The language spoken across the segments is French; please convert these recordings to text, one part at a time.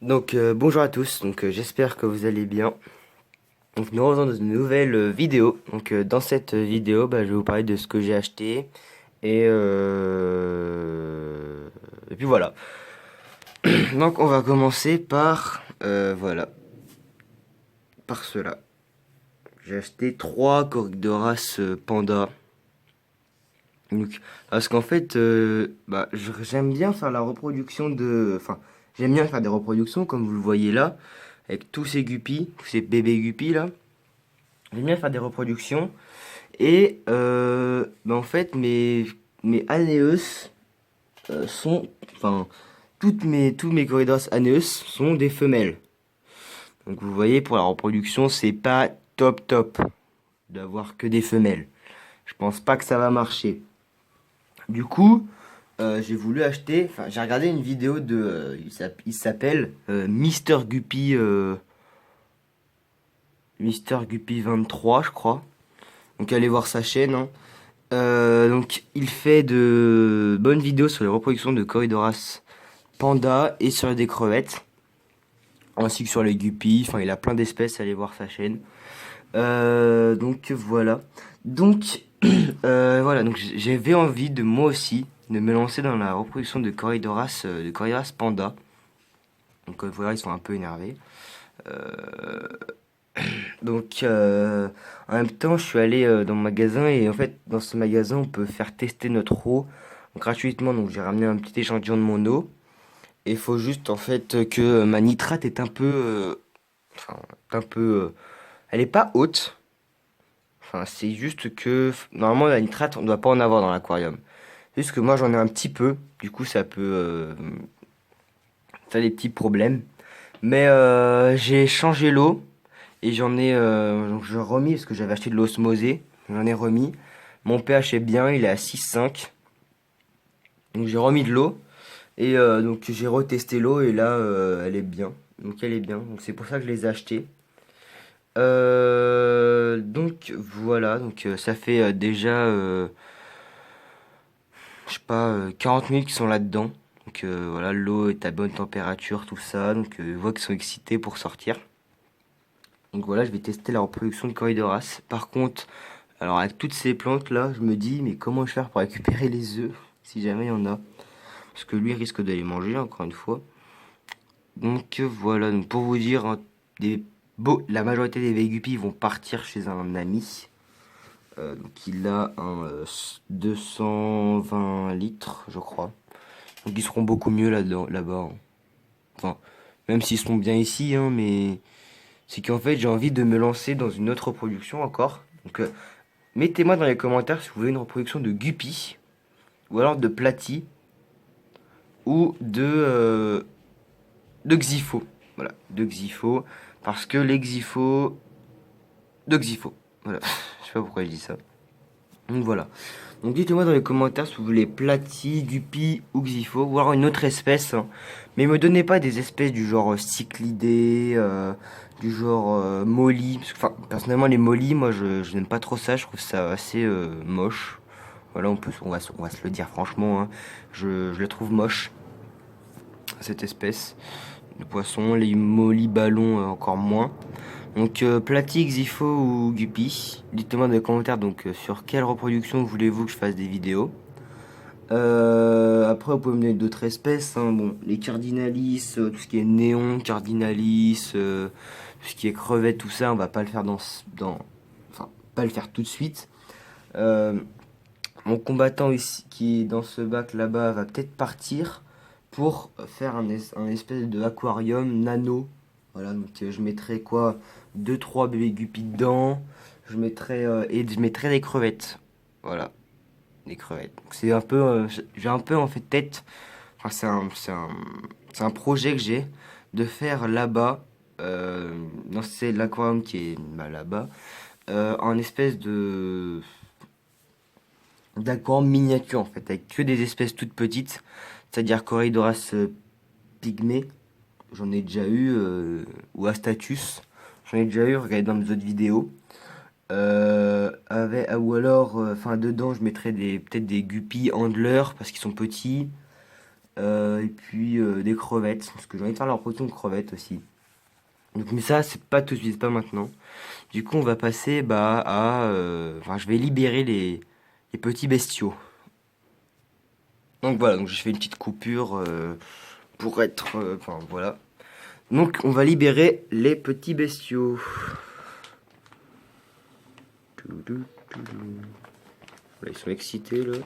Bonjour à tous, j'espère que vous allez bien. Donc nous revenons dans une nouvelle vidéo. Dans cette vidéo, je vais vous parler de ce que j'ai acheté. Et puis voilà. Donc on va commencer par voilà, par cela. J'ai acheté trois coques de race panda. Parce qu'en fait, j'aime bien faire la reproduction enfin, j'aime bien faire des reproductions comme vous le voyez là, avec tous ces guppies, tous ces bébés guppies là. J'aime bien faire des reproductions. En fait, mes Aneus sont. Enfin, tous mes Corydras Aneus sont des femelles. Donc vous voyez, pour la reproduction, c'est pas top top d'avoir que des femelles. Je pense pas que ça va marcher. Du coup, j'ai voulu acheter. Enfin, j'ai regardé une vidéo de. Il s'appelle Mister Guppy. Mister Guppy 23, je crois. Donc allez voir sa chaîne, hein. Il fait de bonnes vidéos sur les reproductions de Corydoras panda et sur des crevettes, ainsi que sur les guppies. Enfin, il a plein d'espèces, allez voir sa chaîne. Voilà. Donc, j'avais envie de moi aussi de me lancer dans la reproduction de Corydoras panda. Voilà, ils sont un peu énervés. Euh, en même temps, je suis allé dans le magasin et en fait, dans ce magasin, on peut faire tester notre eau gratuitement. Donc, j'ai ramené un petit échantillon de mon eau. Et il faut juste en fait que ma nitrate est un peu, enfin, un peu, elle est pas haute. Enfin, c'est juste que normalement la nitrate, on ne doit pas en avoir dans l'aquarium. Juste que moi, j'en ai un petit peu. Du coup, ça a des petits problèmes. Mais j'ai changé l'eau. Et donc je remis parce que j'avais acheté de l'osmosée. J'en ai remis. Mon pH est bien, il est à 6,5. Donc j'ai remis de l'eau. Donc j'ai retesté l'eau et là elle est bien. Donc elle est bien. Donc c'est pour ça que je les ai achetés. Donc voilà. Ça fait déjà je sais pas 40 minutes qu'ils sont là-dedans. Voilà, l'eau est à bonne température, tout ça. Je vois qu'ils sont excités pour sortir. Donc voilà, je vais tester la reproduction de Corydoras. Par contre, alors avec toutes ces plantes là, je me dis mais comment je vais faire pour récupérer les œufs si jamais il y en a. Parce que lui risque de les manger encore une fois. Voilà, donc pour vous dire, hein, la majorité des Veguppi vont partir chez un ami. Donc il a un 220 litres, je crois. Donc ils seront beaucoup mieux là-bas, hein. Enfin, même s'ils sont bien ici, hein, mais c'est qu'en fait j'ai envie de me lancer dans une autre reproduction encore. Mettez-moi dans les commentaires si vous voulez une reproduction de Guppy, ou alors de Platy, ou de Xipho. Voilà, de Xipho. Parce que les Xipho. De Xipho. Voilà, je sais pas pourquoi je dis ça. Donc voilà. Donc dites-moi dans les commentaires si vous voulez Platy, Guppy ou Xipho, ou alors une autre espèce, hein. Mais me donnez pas des espèces du genre cyclidés, du genre molly. Parce que, enfin, personnellement, les molly, moi je n'aime pas trop ça, je trouve ça assez moche. Voilà, on va se le dire franchement, hein. Je le trouve moche, cette espèce de poisson. Les molly ballons, encore moins. Platy, Xipho ou Guppy, dites-moi dans les commentaires sur quelle reproduction voulez-vous que je fasse des vidéos. Après, vous pouvez me donner d'autres espèces, hein. Bon, les cardinalis, tout ce qui est néon, cardinalis, tout ce qui est crevette, tout ça, on va pas le faire enfin, pas le faire tout de suite. Euh, Mon combattant ici, qui est dans ce bac là-bas, va peut-être partir pour faire un espèce de aquarium nano. Voilà, je mettrai quoi, deux trois bébés guppies dedans. Je mettrai des crevettes. Voilà, des crevettes. Donc c'est un peu, j'ai un peu en fait tête. Enfin, c'est un projet que j'ai de faire là-bas. Non, c'est l'aquarium qui est là-bas. En espèce de d'aquarium miniature en fait, avec que des espèces toutes petites. C'est-à-dire Corydoras pygmée, j'en ai déjà eu, ou Astatus, j'en ai déjà eu, regardez dans mes autres vidéos. Ou alors, enfin dedans, je mettrais peut-être des guppies handlers parce qu'ils sont petits. des crevettes, parce que j'ai envie de faire la reproduction de crevettes aussi. Donc, mais ça, c'est pas tout de suite, c'est pas maintenant. Du coup, on va passer enfin, je vais libérer les petits bestiaux. Donc voilà, donc je fais une petite coupure pour être... Enfin, voilà. Donc, on va libérer les petits bestiaux. Là, ils sont excités, là.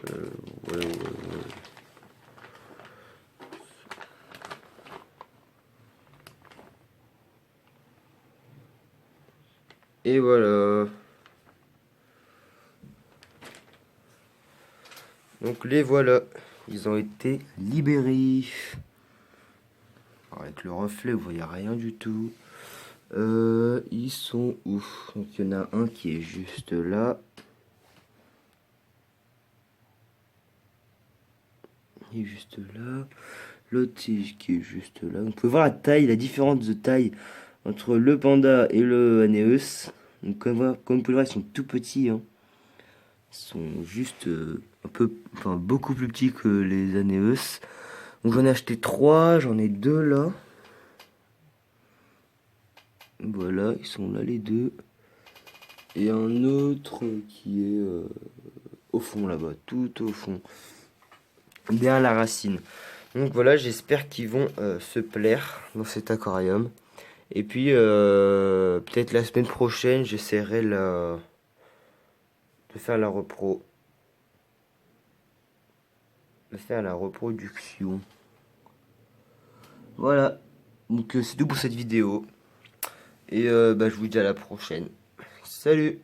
Ouais. Et voilà. Donc les voilà. Ils ont été libérés. Alors, avec le reflet, vous voyez rien du tout. Ils sont où? Donc il y en a un qui est juste là. Il est juste là. L'autre qui est juste là. Donc, vous pouvez voir la taille, la différence de taille entre le panda et le Anéus. Donc comme vous pouvez le voir, ils sont tout petits. Hein. Ils sont juste enfin beaucoup plus petits que les Anéus. Donc j'en ai acheté 3, j'en ai 2 là. Voilà, ils sont là les deux. Et un autre qui est au fond là-bas, tout au fond. Derrière la racine. Donc voilà, j'espère qu'ils vont se plaire dans cet aquarium. Et puis peut-être la semaine prochaine, j'essaierai de faire la reproduction. Voilà. Donc c'est tout pour cette vidéo. Et je vous dis à la prochaine. Salut!